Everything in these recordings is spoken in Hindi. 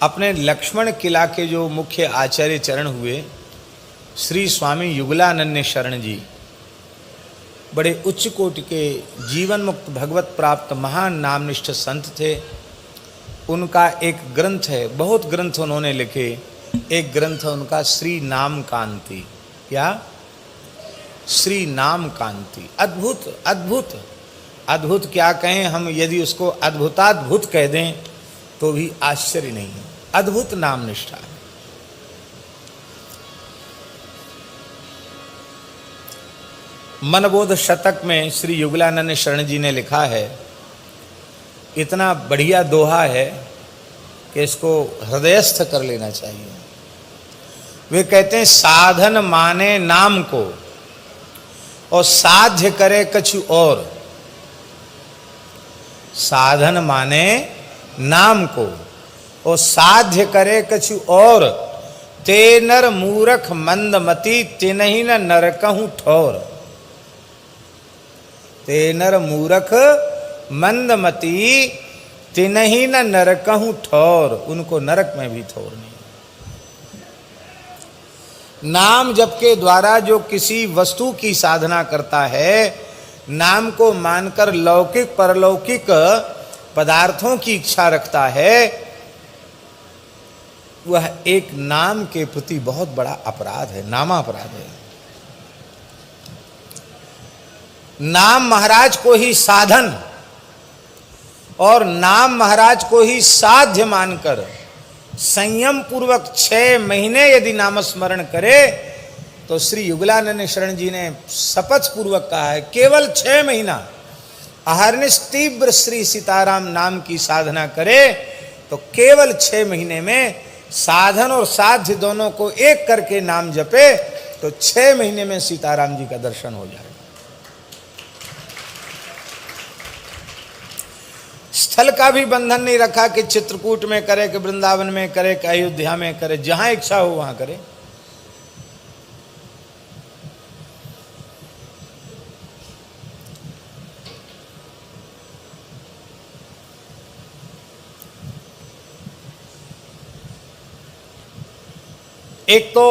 अपने लक्ष्मण किला के जो मुख्य आचार्य चरण हुए श्री स्वामी युगलानन्य शरण जी, बड़े उच्च कोटि के जीवन मुक्त भगवत प्राप्त महान नामनिष्ठ संत थे। उनका एक ग्रंथ है, बहुत ग्रंथ उन्होंने लिखे, एक ग्रंथ उनका श्री नाम कांति। क्या? श्री नाम कांति। अद्भुत अद्भुत अद्भुत क्या कहें हम, यदि उसको अद्भुताद्भुत कह दें तो भी आश्चर्य नहीं है। अद्भुत नाम निष्ठा। मनबोध शतक में श्री युगलानंद शरण जी ने लिखा है, इतना बढ़िया दोहा है कि इसको हृदयस्थ कर लेना चाहिए। वे कहते हैं, साधन माने नाम को और साध्य करे कछु और। साधन माने नाम को और साध्य करे कछु और, ते नर मूरख मंदमती तिनहि न नरकहु ठौर। ते नर मूरख मंदमती तिनहि न नरकहु ठौर। उनको नरक में भी ठौर नहीं। नाम जप के द्वारा जो किसी वस्तु की साधना करता है, नाम को मानकर लौकिक परलौकिक पदार्थों की इच्छा रखता है, वह एक नाम के प्रति बहुत बड़ा अपराध है, नामापराध है। नाम महाराज को ही साधन और नाम महाराज को ही साध्य मानकर संयम पूर्वक 6 महीने यदि नामस्मरण करे तो श्री युगलानंद शरण जी ने शपथ पूर्वक कहा है, केवल 6 महीना अहर्निश तीव्र श्री सीताराम नाम की साधना करे तो केवल 6 महीने में साधन और साध्य दोनों को एक करके नाम जपे तो 6 महीने में सीताराम जी का दर्शन हो जाएगा। स्थल का भी बंधन नहीं रखा कि चित्रकूट में करे, कि वृंदावन में करे, कि अयोध्या में करे, जहां इच्छा हो वहां करे। एक तो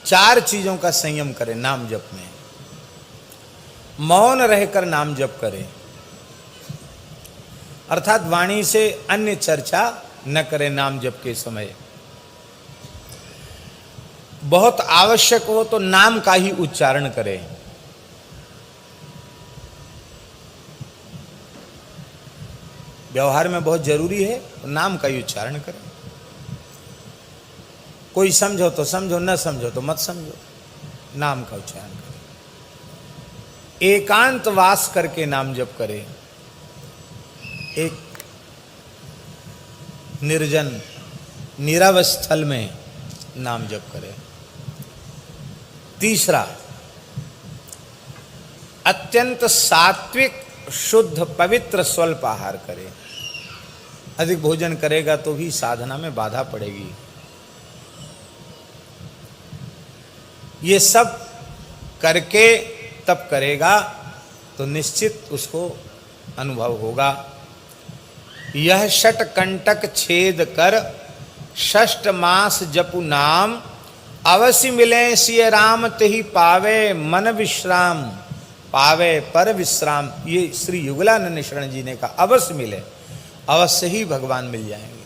4 चीजों का संयम करें नाम जप में। मौन रहकर नाम जप करें, अर्थात वाणी से अन्य चर्चा न करें नाम जप के समय। बहुत आवश्यक हो तो नाम का ही उच्चारण करें। व्यवहार में बहुत जरूरी है तो नाम का ही उच्चारण करें। कोई समझो तो समझो, न समझो तो मत समझो, नाम का उच्चारण करें। एकांत वास करके नाम जप करें, एक निर्जन नीरव स्थल में नाम जप करें। तीसरा, अत्यंत सात्विक शुद्ध पवित्र स्वल्प आहार करें। अधिक भोजन करेगा तो भी साधना में बाधा पड़ेगी। ये सब करके तब करेगा तो निश्चित उसको अनुभव होगा। यह षट कंटक छेद कर 6 मास जपु नाम, अवश्य मिले सिय राम तेहि पावे मन विश्राम, पावे पर विश्राम। ये श्री युगलानंद शरण जी ने कहा, अवश्य मिले, अवश्य ही भगवान मिल जाएंगे।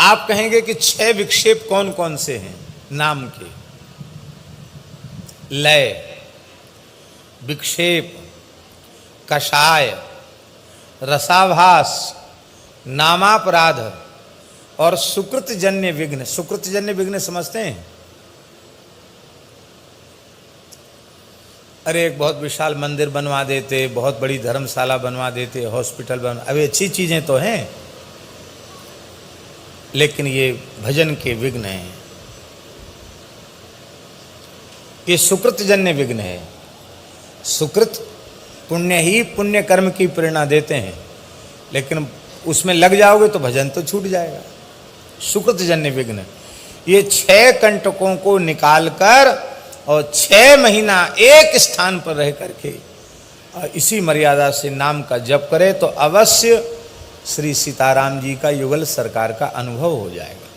आप कहेंगे कि 6 विक्षेप कौन कौन से हैं नाम के? लय, विक्षेप, कषाय, रसाभास, नामापराध और सुकृतजन्य विघ्न। सुकृतजन्य विघ्न समझते हैं? अरे एक बहुत विशाल मंदिर बनवा देते, बहुत बड़ी धर्मशाला बनवा देते, हॉस्पिटल बनवा, अभी अच्छी चीजें तो हैं, लेकिन ये भजन के विघ्न हैं। ये सुकृतजन्य विघ्न है। सुकृत पुण्य ही पुण्य कर्म की प्रेरणा देते हैं, लेकिन उसमें लग जाओगे तो भजन तो छूट जाएगा। सुकृतजन्य विघ्न, ये 6 कंटकों को निकालकर और 6 महीना एक स्थान पर रह करके इसी मर्यादा से नाम का जप करे तो अवश्य श्री सीताराम जी का युगल सरकार का अनुभव हो जाएगा।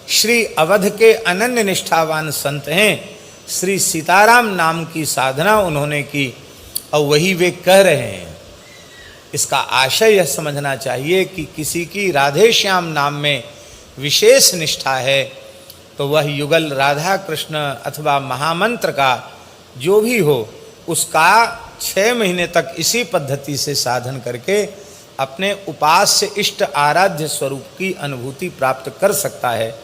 श्री अवध के अनन्य निष्ठावान संत हैं, श्री सीताराम नाम की साधना उन्होंने की और वही वे कह रहे हैं। इसका आशय यह समझना चाहिए कि किसी की राधे श्याम नाम में विशेष निष्ठा है तो वह युगल राधा कृष्ण अथवा महामंत्र का जो भी हो उसका 6 महीने तक इसी पद्धति से साधन करके अपने उपास्य इष्ट आराध्य स्वरूप की अनुभूति प्राप्त कर सकता है,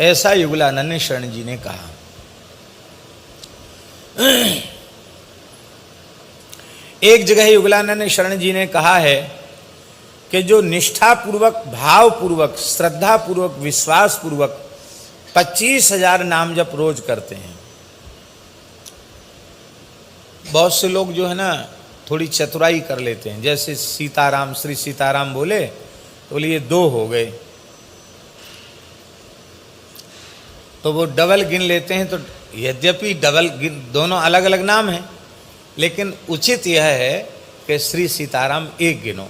ऐसा युगलानंद शरण जी ने कहा। एक जगह युगलानंद शरण जी ने कहा है कि जो निष्ठापूर्वक, भावपूर्वक, श्रद्धापूर्वक, विश्वासपूर्वक 25,000 नाम जप रोज करते हैं। बहुत से लोग जो है ना थोड़ी चतुराई कर लेते हैं, जैसे सीताराम, श्री सीताराम बोले तो बोले ये 2 हो गए, तो वो डबल गिन लेते हैं। तो यद्यपि डबल गिन, दोनों अलग अलग नाम हैं, लेकिन उचित यह है कि श्री सीताराम 1 गिनो।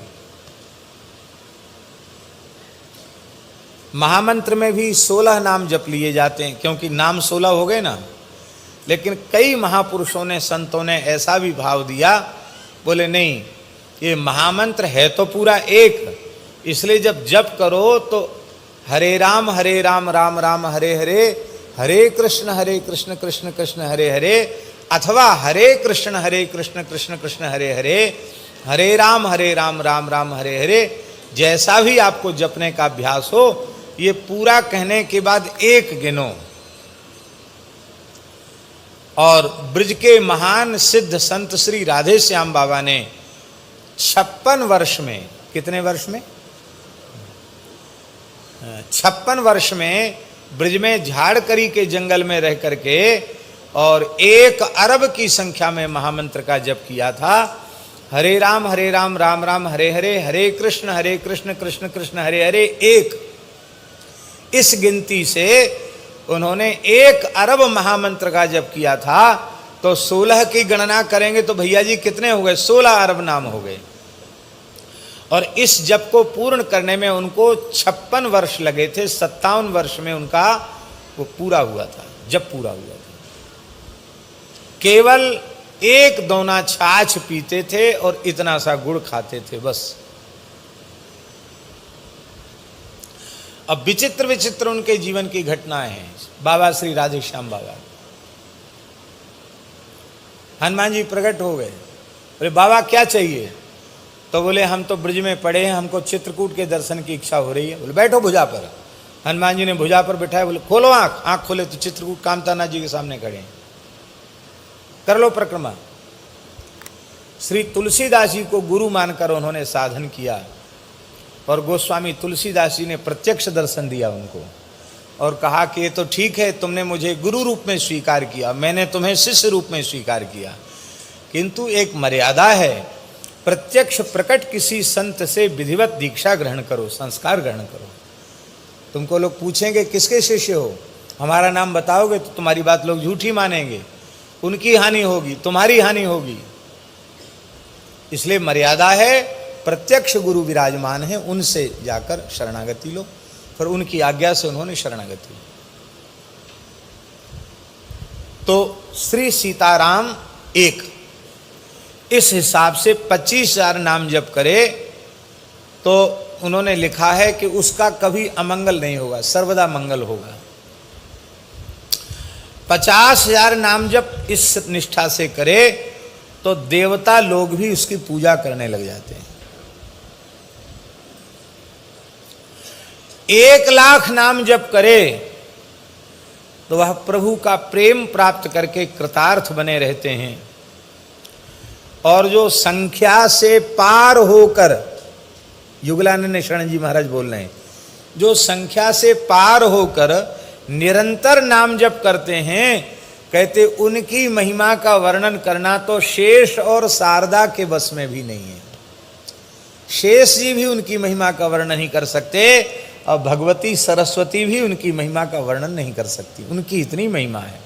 महामंत्र में भी 16 नाम जप लिए जाते हैं, क्योंकि नाम 16 हो गए ना। लेकिन कई महापुरुषों ने, संतों ने ऐसा भी भाव दिया, बोले नहीं, ये महामंत्र है तो पूरा 1, इसलिए जब जप करो तो हरे राम राम राम हरे हरे, हरे कृष्ण कृष्ण कृष्ण हरे हरे, अथवा हरे कृष्ण कृष्ण कृष्ण हरे हरे, हरे राम राम राम हरे हरे, जैसा भी आपको जपने का अभ्यास हो, ये पूरा कहने के बाद 1 गिनो। और ब्रज के महान सिद्ध संत श्री राधे श्याम बाबा ने 56 वर्ष में, कितने वर्ष में? 56 वर्ष में ब्रज में झाड़करी के जंगल में रह करके और 1 अरब की संख्या में महामंत्र का जप किया था। हरे राम राम राम हरे हरे, हरे कृष्ण कृष्ण कृष्ण हरे हरे 1। इस गिनती से उन्होंने 1 अरब महामंत्र का जप किया था। तो 16 की गणना करेंगे तो भैया जी कितने हो गए? 16 अरब नाम हो गए। और इस जप को पूर्ण करने में उनको 56 वर्ष लगे थे। 57 वर्ष में उनका वो पूरा हुआ था, जब पूरा हुआ था। केवल 1 दोना छाछ पीते थे और इतना सा गुड़ खाते थे, बस। अब विचित्र विचित्र उनके जीवन की घटनाएं हैं। बाबा श्री राधे श्याम बाबा, हनुमान जी प्रकट हो गए, बोले बाबा क्या चाहिए? तो बोले हम तो ब्रज में पड़े हैं, हमको चित्रकूट के दर्शन की इच्छा हो रही है। बोले बैठो भुजा पर। हनुमान जी ने भुजा पर बैठाया, बोले खोलो आंख। आंख खोले तो चित्रकूट कामतानाथ जी के सामने खड़े हैं। कर लो परिक्रमा। श्री तुलसीदास जी को गुरु मानकर उन्होंने साधन किया और गोस्वामी तुलसीदास जी ने प्रत्यक्ष दर्शन दिया उनको और कहा कि ये तो ठीक है, तुमने मुझे गुरु रूप में स्वीकार किया, मैंने तुम्हें शिष्य रूप में स्वीकार किया, किंतु एक मर्यादा है। प्रत्यक्ष प्रकट किसी संत से विधिवत दीक्षा ग्रहण करो, संस्कार ग्रहण करो। तुमको लोग पूछेंगे किसके शिष्य हो, हमारा नाम बताओगे तो तुम्हारी बात लोग झूठी मानेंगे, उनकी हानि होगी, तुम्हारी हानि होगी। इसलिए मर्यादा है, प्रत्यक्ष गुरु विराजमान है, उनसे जाकर शरणागति लो। फिर उनकी आज्ञा से उन्होंने शरणागति ली। तो श्री सीताराम 1, इस हिसाब से 25,000 नाम जप करे तो उन्होंने लिखा है कि उसका कभी अमंगल नहीं होगा, सर्वदा मंगल होगा। 50,000 नाम जप इस निष्ठा से करे तो देवता लोग भी उसकी पूजा करने लग जाते हैं। 1,00,000 नाम जप करे तो वह प्रभु का प्रेम प्राप्त करके कृतार्थ बने रहते हैं। और जो संख्या से पार होकर, युगलानंद शरण जी महाराज बोल रहे हैं, जो संख्या से पार होकर निरंतर नाम जप करते हैं, कहते उनकी महिमा का वर्णन करना तो शेष और शारदा के बस में भी नहीं है। शेष जी भी उनकी महिमा का वर्णन नहीं कर सकते और भगवती सरस्वती भी उनकी महिमा का वर्णन नहीं कर सकती, उनकी इतनी महिमा है।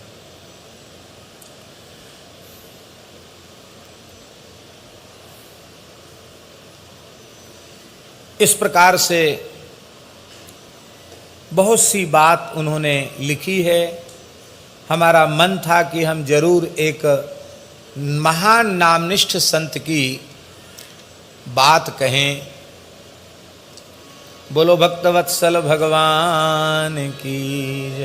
इस प्रकार से बहुत सी बात उन्होंने लिखी है। हमारा मन था कि हम जरूर एक महान नामनिष्ठ संत की बात कहें। बोलो भक्तवत्सल भगवान की जय।